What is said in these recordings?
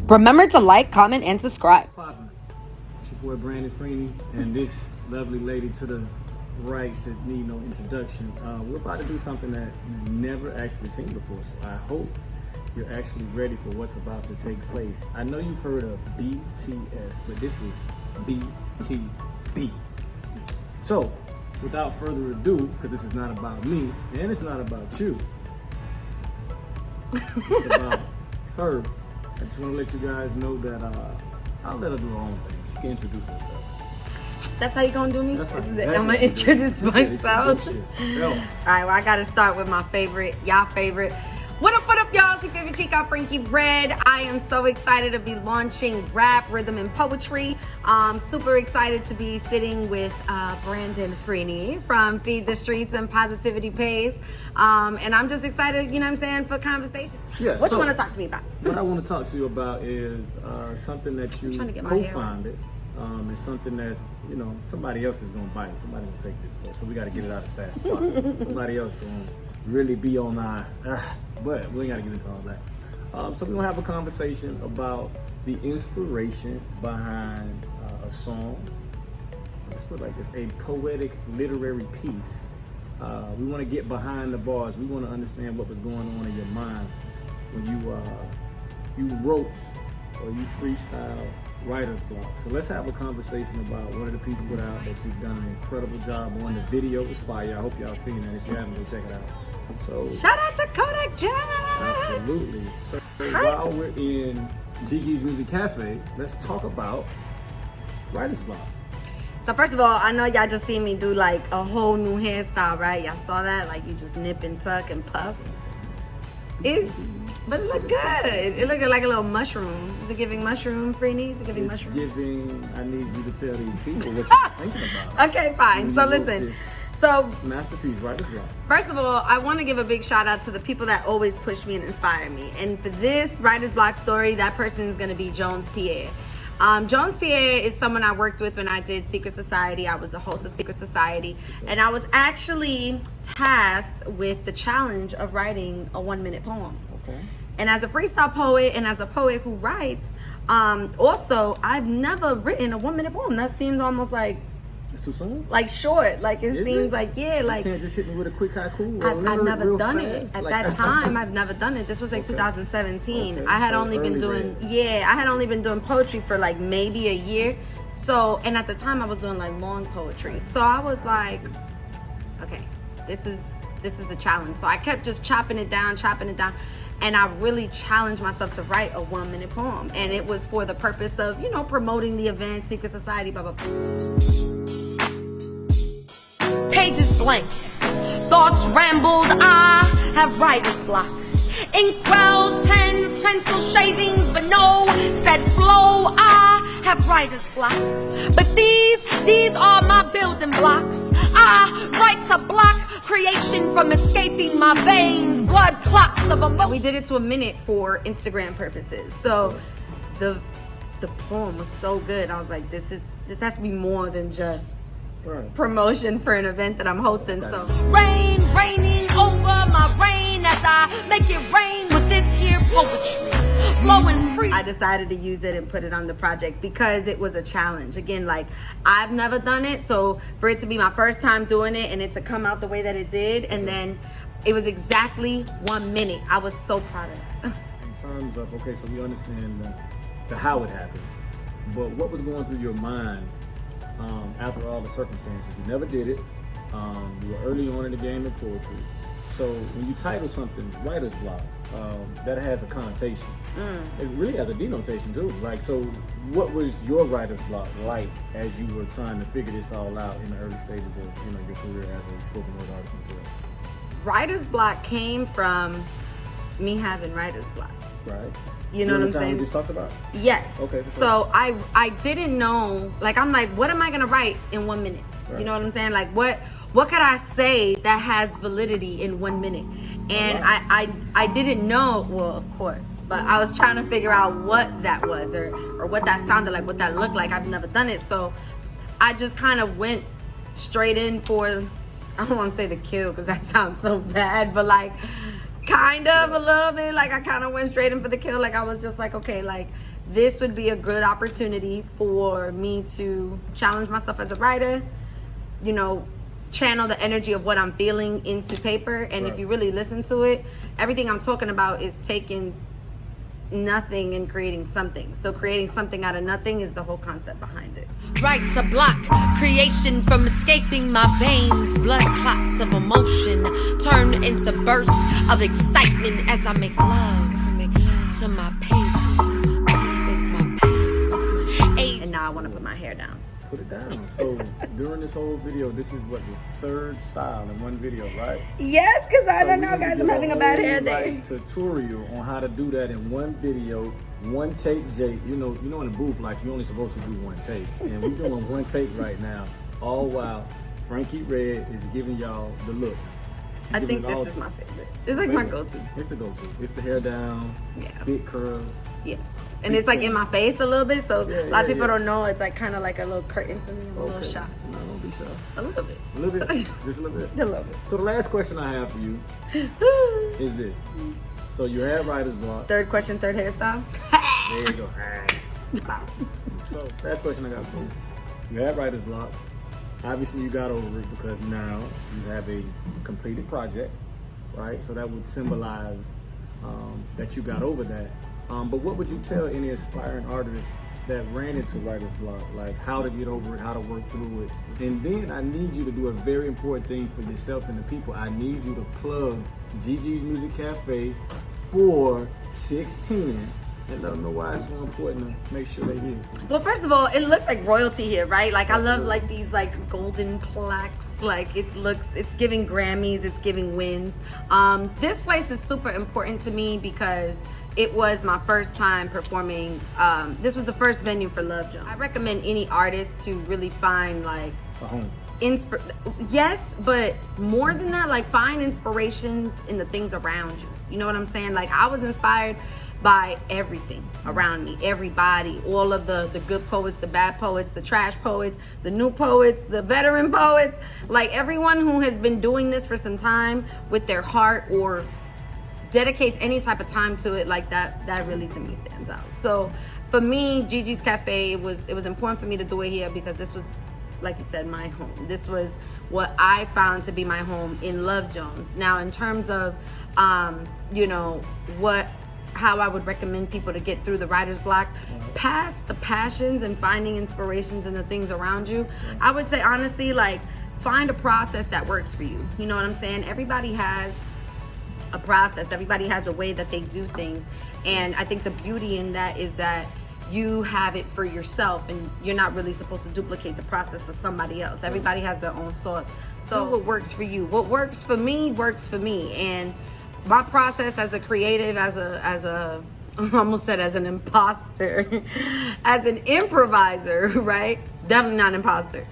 Remember to like, comment, and subscribe. It's your boy Brandon Freeny, and this lovely lady to the right should need no introduction. We're about to do something that you've never actually seen before, so I hope you're actually ready for what's about to take place. I know you've heard of BTS, but this is BTB. So, without further ado, because this is not about me, and it's not about you, it's about her. I just want to let you guys know that I'll let her do her own thing. She can introduce herself. That's how you gonna do me? Exactly I'm gonna introduce myself. Introduce All right, well, I gotta start with my favorite, y'all favorite. What up, y'all? It's your favorite chica, Frankie Red. I am so excited to be launching rap, rhythm, and poetry. Super excited to be sitting with Brandon Freeny from Feed the Streets and Positivity Pays. And I'm just excited, you know what I'm saying, for conversation. Yeah, What you want to talk to me about? What I want to talk to you about is something that you co-founded. It's something that's, you know, somebody else is going to bite. Somebody going to take this place. So we got to get it out as fast as possible. Somebody else going to really be on our... but we ain't got to get into all that. So we're going to have a conversation about the inspiration behind a song. Let's put it like this, a poetic literary piece. We want to get behind the bars. We want to understand what was going on in your mind when you wrote or you freestyle writer's block. So let's have a conversation about one of the pieces without that you've done an incredible job on. The video was fire. I hope y'all seen that. If you haven't, go check it out. So shout out to Kodak Jack. Absolutely. So while we're in Gigi's Music Cafe, let's talk about writer's block. So first of all, I know y'all just seen me do like a whole new hairstyle, right? Y'all saw that? Like you just nip and tuck and puff. But it looked good. It looked like a little mushroom. Is it giving mushroom, Freeny? Is it giving mushroom? Giving, I need you to tell these people what you're thinking about. Okay, fine. So listen. So masterpiece, writer's block. First of all, I want to give a big shout out to the people that always push me and inspire me. And for this writer's block story, that person is going to be Jones Pierre. Jones Pierre is someone I worked with when I did Secret Society. I was the host of Secret Society. And I was actually tasked with the challenge of writing a 1-minute poem. Okay. And as a freestyle poet and as a poet who writes, also, I've never written a 1-minute poem. That seems almost like... It's too soon? Like short. Like it seems like, yeah. Like you can't just hit me with a quick haiku. I've never done it. At that time, I've never done it. This was like 2017. I had only been doing, I had only been doing poetry for like maybe a year. So, and at the time I was doing like long poetry. So I was like, okay, this is a challenge. So I kept just chopping it down. And I really challenged myself to write a 1-minute poem. And it was for the purpose of, you know, promoting the event, Secret Society, blah, blah, blah. Pages blank, thoughts rambled, I have writer's block. Ink wells, pens, pencil shavings, but no said flow, I have writer's block. But these are my building blocks. I write to block creation from escaping my veins, blood clots of emotion. We did it to a minute for Instagram purposes. So the poem was so good. I was like, this has to be more than just promotion for an event that I'm hosting. So rain, raining over my rain as I make it rain with this here poetry flowing free. I decided to use it and put it on the project because it was a challenge. Again, like I've never done it, so for it to be my first time doing it and it to come out the way that it did, and then it was exactly 1 minute. I was so proud of that. In terms of, okay, so we understand the how it happened, but what was going through your mind after all the circumstances? You never did it. You were early on in the game of poetry. So when you title something writer's block, that has a connotation. It really has a denotation too. Like, so what was your writer's block like as you were trying to figure this all out in the early stages of, you know, your career as a spoken word artist and poet? Writer's block came from me having writer's block. Right. You know what I'm saying? We just talked about? Yes. Okay. So I didn't know, like, I'm like, what am I gonna write in 1 minute? Right. You know what I'm saying? Like, what could I say that has validity in 1 minute? And I didn't know, well, of course, but I was trying to figure out what that was or what that sounded like, what that looked like. I've never done it. So I just kind of went straight in for, I don't want to say the kill because that sounds so bad, but like kind of a little bit. Like, I kind of went straight in for the kill. Like, I was just like, okay, like, this would be a good opportunity for me to challenge myself as a writer, you know, channel the energy of what I'm feeling into paper. And if you really listen to it, everything I'm talking about is taking nothing and creating something. So creating something out of nothing is the whole concept behind it. Right to block creation from escaping my veins. Blood clots of emotion turn into bursts of excitement as I make love to my pages with my pen. And now I want to put my hair down. Put it down. So during this whole video, this is what the third style in one video, right? Yes, because I don't know, we guys. need I'm to having do a bad whole, hair day. like, tutorial on how to do that in one video, one take. Jake, you know in the booth, like, you're only supposed to do one take, and we're doing one take right now. All while Frankie Red is giving y'all the looks. I think this is my favorite. It's like my go-to. It's the go-to. It's the hair down, big curls. Yes. And it's like in my face a little bit, so a lot of people don't know. It's like kind of like a little curtain for me, a little shot. No, don't be shy. A little bit. A little bit. Just a little bit. A little bit. So the last question I have for you is this. So you had writer's block. Third question, third hairstyle. There you go. So last question I got for you. You had writer's block. Obviously you got over it because now you have a completed project, right? So that would symbolize that you got over that. But what would you tell any aspiring artists that ran into writer's block, like how to get over it, how to work through it? And then I need you to do a very important thing for yourself and the people. I need you to plug Gigi's Music Cafe for 610 and let them know why it's so important to make sure they hear. Well, first of all, it looks like royalty here, right? Like, I love like these like golden plaques. Like, it's giving Grammys, it's giving wins. This place is super important to me because it was my first time performing. This was the first venue for Love Jones. I recommend any artist to really find like A home. Yes, but more than that, like, find inspirations in the things around you. You know what I'm saying? Like, I was inspired by everything around me, everybody, all of the good poets, the bad poets, the trash poets, the new poets, the veteran poets, like everyone who has been doing this for some time with their heart or dedicates any type of time to it, like that really to me stands out. So for me, Gigi's Cafe, it was important for me to do it here because this was, like you said, my home. This was what I found to be my home in Love Jones. Now, in terms of you know, how I would recommend people to get through the writer's block, past the passions and finding inspirations in the things around you, I would say honestly, like, find a process that works for you. You know what I'm saying? Everybody has a process, everybody has a way that they do things, and I think the beauty in that is that you have it for yourself and you're not really supposed to duplicate the process for somebody else. Everybody has their own sauce. So what works for you, what works for me, and my process as a creative, as a I almost said as an imposter, as an improviser, right? Definitely not an imposter.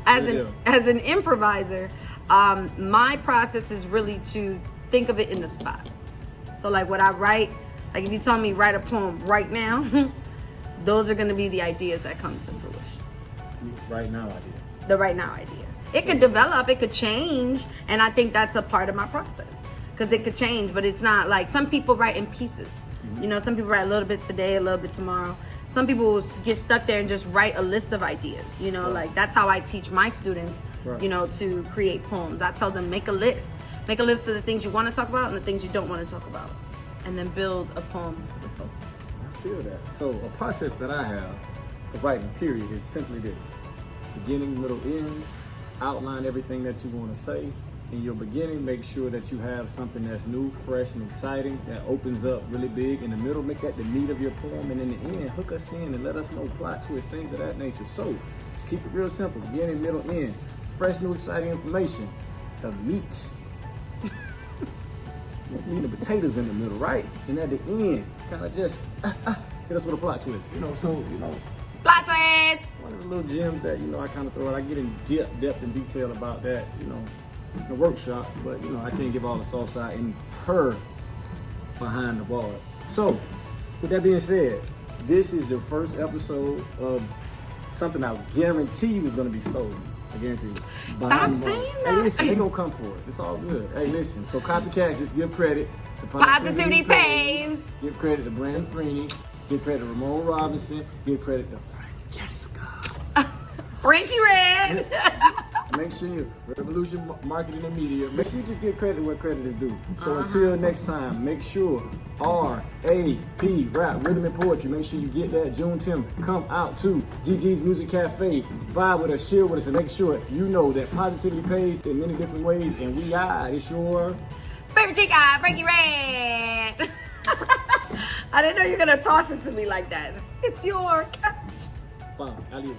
As an improviser, my process is really to think of it in the spot. So like what I write, like if you told me write a poem right now, those are gonna be the ideas that come to fruition. Right now idea. The right now idea. It could develop, it could change, and I think that's a part of my process. Because it could change, but it's not like, some people write in pieces. You know, some people write a little bit today, a little bit tomorrow. Some people will get stuck there and just write a list of ideas. You know, like that's how I teach my students, you know, to create poems. I tell them, make a list. Make a list of the things you want to talk about and the things you don't want to talk about. And then build a poem. I feel that. So a process that I have for writing, period, is simply this. Beginning, middle, end. Outline everything that you want to say. In your beginning, make sure that you have something that's new, fresh, and exciting that opens up really big. In the middle, make that the meat of your poem. And in the end, hook us in and let us know plot twists, things of that nature. So just keep it real simple. Beginning, middle, end. Fresh, new, exciting information. The meat. You need the potatoes in the middle, right? And at the end, kind of just hit us with a plot twist. You know, so, you know. Plot twist! One of the little gems that, you know, I kind of throw out. I get in depth and detail about that, you know, in the workshop, but you know, I can't give all the sauce out in her behind the bars. So, with that being said, this is the first episode of something I guarantee you is going to be stolen. I guarantee you. Stop saying Hey, that. listen, they gonna come for us. It's all good. Hey, listen. So copycats, just give credit to Positivity Pays. Give credit to Brandon Freeny. Give credit to Ramon Robinson. Give credit to Francesca. Frankie Red. Make sure you Revolution Marketing and Media. Make sure you just give credit where credit is due. So until next time, make sure R.A.P. Rap, Rhythm and Poetry. Make sure you get that. June 10th, come out to GG's Music Cafe. Vibe with us, chill with us, and make sure you know that positivity pays in many different ways. And we are. It's your Favorite chica, Frankie Red. I didn't know you were gonna toss it to me like that. It's your catch. Fine. I'll leave it.